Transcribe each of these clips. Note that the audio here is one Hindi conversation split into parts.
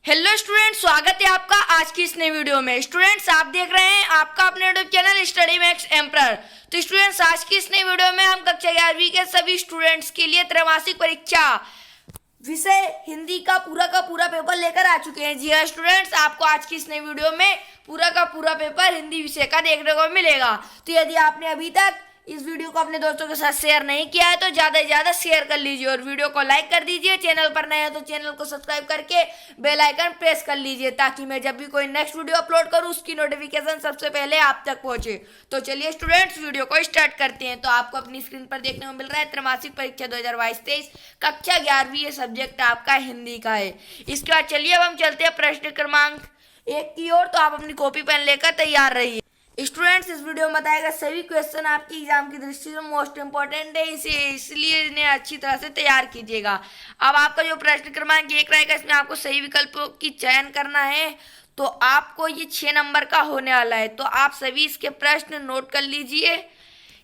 हेलो स्टूडेंट्स, स्वागत है आपका आज की इस नई वीडियो में। स्टूडेंट्स, आप देख रहे हैं आपका अपने YouTube channel study max emperor. तो स्टूडेंट्स, आज की इस नई वीडियो में हम कक्षा 11वीं के सभी स्टूडेंट्स के लिए त्रैमासिक परीक्षा विषय हिंदी का पूरा पेपर लेकर आ चुके हैं। जी हाँ स्टूडेंट्स, आपको आज की इस नई वीडियो में पूरा का पूरा पेपर हिंदी विषय का देखने को मिलेगा। तो यदि आपने अभी तक इस वीडियो को अपने दोस्तों के साथ शेयर नहीं किया है तो ज़्यादा से ज़्यादा शेयर कर लीजिए और वीडियो को लाइक कर दीजिए। चैनल पर नए हैं तो चैनल को सब्सक्राइब करके बेल आइकन प्रेस कर लीजिए ताकि मैं जब भी कोई नेक्स्ट वीडियो अपलोड करूं उसकी नोटिफिकेशन सबसे पहले आप तक पहुंचे। तो चलिए स्टूडेंट्स, वीडियो को स्टार्ट करते हैं। तो आपको अपनी स्क्रीन पर देखने को मिल रहा है त्रैमासिक परीक्षा 2022-23 कक्षा 11वीं। ये सब्जेक्ट आपका हिंदी का है। इसके बाद चलिए अब हम चलते हैं प्रश्न क्रमांक 1 की ओर। तो आप अपनी कॉपी पेन लेकर तैयार रहिए। स्टूडेंट्स, इस वीडियो में बताएगा सभी क्वेश्चन आपकी एग्जाम की दृष्टि से मोस्ट इंपॉर्टेंट है, इसलिए इन्हें अच्छी तरह से तैयार कीजिएगा। अब आपका जो प्रश्न क्रमांक 1 रहेगा, इसमें आपको सही विकल्पों की चयन करना है। तो आपको ये 6 नंबर का होने वाला है। तो आप सभी इसके प्रश्न नोट कर लीजिए।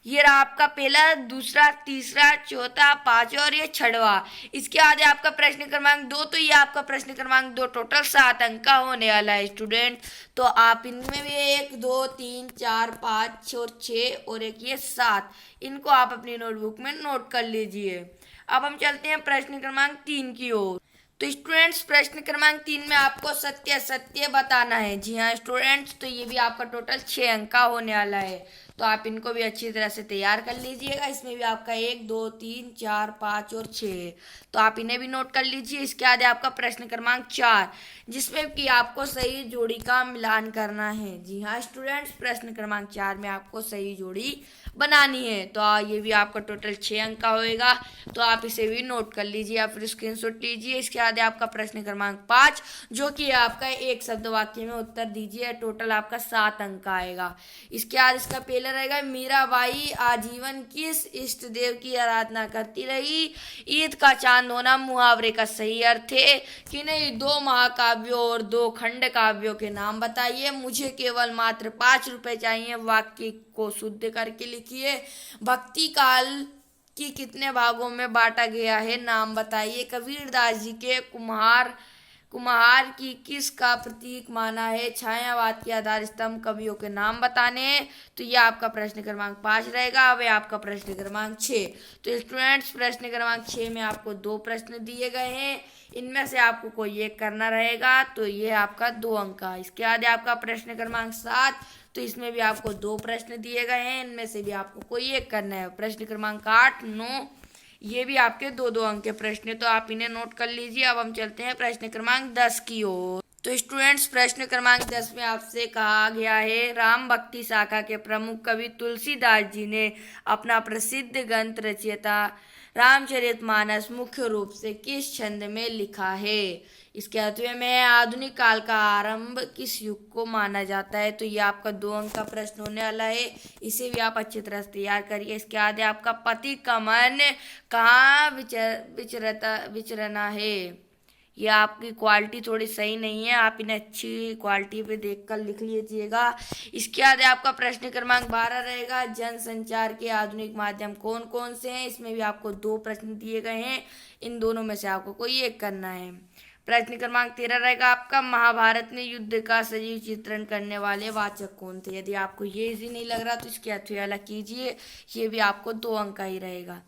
ये रहा आपका पहला, दूसरा, तीसरा, चौथा, पांचवा और ये छठवा। इसके बाद आपका प्रश्न क्रमांक 2। तो ये आपका प्रश्न क्रमांक 2 टोटल 7 अंक का होने वाला है स्टूडेंट। तो आप इनमें भी 1, 2, 3, 4, 5 और 6 और एक ये 7, इनको आप अपनी नोटबुक में नोट कर लीजिए। अब हम चलते हैं प्रश्न क्रमांक 3 की ओर। तो स्टूडेंट्स, प्रश्न क्रमांक 3 में आपको सत्य असत्य बताना है। जी हाँ स्टूडेंट्स, तो ये भी आपका टोटल 6 अंक का होने वाला है। तो आप इनको भी अच्छी तरह से तैयार कर लीजिएगा। इसमें भी आपका 1, 2, 3, 4, 5 और 6, तो आप इन्हें भी नोट कर लीजिए। इसके बाद आपका प्रश्न क्रमांक 4, जिसमें कि आपको सही जोड़ी का मिलान करना है। जी हाँ स्टूडेंट्स, प्रश्न क्रमांक 4 में आपको सही जोड़ी बनानी है। तो ये भी आपका टोटल 6 अंक का होएगा। तो आप इसे भी नोट कर लीजिए, आप फिर स्क्रीनशॉट लीजिए। इसके बाद आपका प्रश्न क्रमांक 5, जो कि आपका एक शब्द वाक्य में उत्तर दीजिए। टोटल आपका 7 अंक का आएगा। इसके बाद इसका पहला रहेगा, मीराबाई आजीवन किस इष्ट देव की आराधना करती रही? ईद का चांद होना मुहावरे का सही अर्थ है कि नहीं? 2 महाकाव्यों और 2 खंड काव्यों के नाम बताइए। मुझे केवल मात्र 5 रुपए चाहिए। वाक्य को शुद्ध करके लिखिए। भक्ति काल की कितने भागों में बांटा गया है? नाम बताइए। कबीरदास जी के कुम्हार की किस का प्रतीक माना है? छायावाद के आधार स्तंभ कवियों के नाम बताने हैं। तो यह आपका प्रश्न क्रमांक 5 रहेगा। अब आपका प्रश्न क्रमांक 6। तो स्टूडेंट्स, प्रश्न क्रमांक 6 में आपको 2 प्रश्न दिए गए हैं। इनमें से आपको कोई एक करना रहेगा। तो ये आपका 2 अंक का। इसके बाद आपका प्रश्न क्रमांक 7। तो इसमें भी आपको 2 प्रश्न दिए गए हैं। इनमें से भी आपको कोई एक करना है। प्रश्न क्रमांक 8, 9, ये भी आपके 2-2 अंक के प्रश्न, तो आप इन्हें नोट कर लीजिए। अब हम चलते हैं प्रश्न क्रमांक 10 की ओर। तो स्टूडेंट्स, प्रश्न क्रमांक 10 में आपसे कहा गया है, राम भक्ति शाखा के प्रमुख कवि तुलसीदास जी ने अपना प्रसिद्ध ग्रंथ रचयिता रामचरितमानस मुख्य रूप से किस छंद में लिखा है? इसके अथवे में आधुनिक काल का आरंभ किस युग को माना जाता है? तो ये आपका 2 अंक का प्रश्न होने वाला है। इसे भी आप अच्छी तरह से तैयार करिए। इसके बाद आपका पति का मन कहाँ विचरना है? ये आपकी क्वालिटी थोड़ी सही नहीं है, आप इन्हें अच्छी क्वालिटी पे देखकर लिख लीजिएगा। इसके बाद आपका प्रश्न क्रमांक 12 रहेगा, जनसंचार के आधुनिक माध्यम कौन कौन से हैं? इसमें भी आपको 2 प्रश्न दिए गए हैं। इन दोनों में से आपको कोई एक करना है। प्रश्न क्रमांक 13 रहेगा आपका, महाभारत में युद्ध का सजीव चित्रण करने वाले वाचक कौन थे? यदि आपको ये इजी नहीं लग रहा तो इसके अथवा वाला कीजिए। ये भी आपको 2 अंक का ही रहेगा।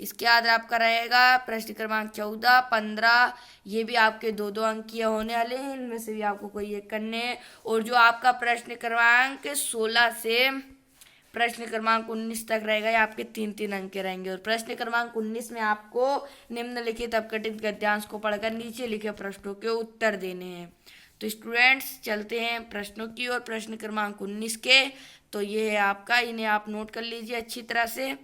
इसके बाद आपका रहेगा प्रश्न क्रमांक 14, 15, ये भी आपके 2-2 अंक के होने वाले हैं। इनमें से भी आपको कोई एक करने हैं। और जो आपका प्रश्न क्रमांक 16 से प्रश्न क्रमांक 19 तक रहेगा, ये आपके 3-3 अंक के रहेंगे। और प्रश्न क्रमांक 19 में आपको निम्नलिखित अपघटित गद्यांश को पढ़कर नीचे लिखे प्रश्नों के उत्तर देने हैं। तो स्टूडेंट्स, चलते हैं प्रश्नों की ओर। प्रश्न क्रमांक 19 के, तो ये है आपका, इन्हें आप नोट कर लीजिए अच्छी तरह से।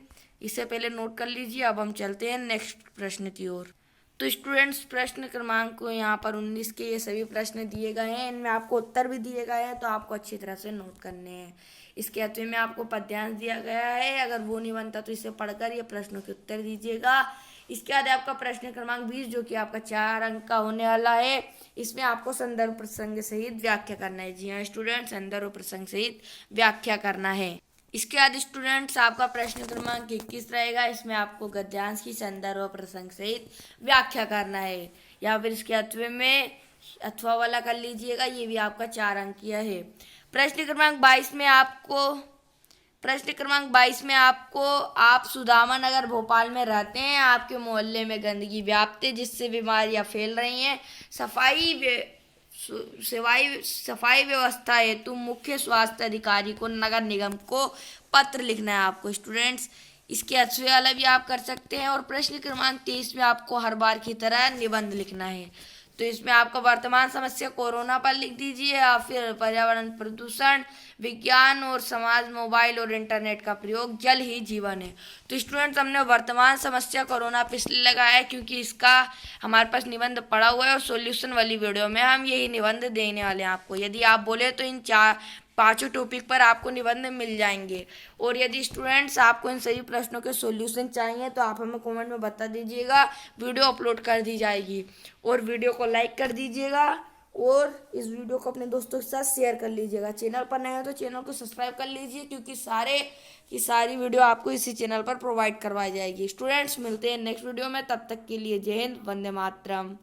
इसे पहले नोट कर लीजिए। अब हम चलते हैं नेक्स्ट प्रश्न की ओर। तो स्टूडेंट्स, प्रश्न क्रमांक को यहाँ पर 19 के ये सभी प्रश्न दिए गए हैं। इनमें आपको उत्तर भी दिए गए हैं, तो आपको अच्छी तरह से नोट करने हैं। इसके अथवे में आपको पद्यांश दिया गया है। अगर वो नहीं बनता तो इसे पढ़कर ये प्रश्नों के उत्तर दीजिएगा। इसके बाद आपका प्रश्न क्रमांक 20, जो कि आपका 4 अंक का होने वाला है। इसमें आपको संदर्भ प्रसंग सहित व्याख्या करना है। जी हाँ स्टूडेंट, संदर्भ प्रसंग सहित व्याख्या करना है। इसके बाद स्टूडेंट्स, आपका प्रश्न क्रमांक 21 रहेगा। इसमें आपको गद्यांश की संदर्भ प्रसंग सहित व्याख्या करना है। या फिर इसके अथवे में अथवा वाला कर लीजिएगा, ये भी आपका 4 अंकीय है। प्रश्न क्रमांक 22 में आपको आप सुदामा नगर भोपाल में रहते हैं, आपके मोहल्ले में गंदगी व्याप्त है जिससे बीमारियां फैल रही हैं। सफाई व्यवस्था हेतु मुख्य स्वास्थ्य अधिकारी को नगर निगम को पत्र लिखना है आपको स्टूडेंट्स। इसके अच्छे वाला भी आप कर सकते हैं। और प्रश्न क्रमांक 23 में आपको हर बार की तरह निबंध लिखना है। तो इसमें आपका वर्तमान समस्या कोरोना पर लिख दीजिए या फिर पर्यावरण प्रदूषण, विज्ञान और समाज, मोबाइल और इंटरनेट का प्रयोग, जल ही जीवन है। तो स्टूडेंट्स हमने वर्तमान समस्या कोरोना पे इसलिए लगाया है क्योंकि इसका हमारे पास निबंध पड़ा हुआ है और सॉल्यूशन वाली वीडियो में हम यही निबंध देने वाले हैं आपको। यदि आप बोले तो इन 5 टॉपिक पर आपको निबंध मिल जाएंगे। और यदि स्टूडेंट्स आपको इन सभी प्रश्नों के सॉल्यूशन चाहिए तो आप हमें कमेंट में बता दीजिएगा, वीडियो अपलोड कर दी जाएगी। और वीडियो को लाइक कर दीजिएगा और इस वीडियो को अपने दोस्तों के साथ शेयर कर लीजिएगा। चैनल पर नए हो तो चैनल को सब्सक्राइब कर लीजिए क्योंकि सारी वीडियो आपको इसी चैनल पर प्रोवाइड करवाई जाएगी। स्टूडेंट्स मिलते हैं नेक्स्ट वीडियो में, तब तक के लिए जय हिंद, वंदे मातरम।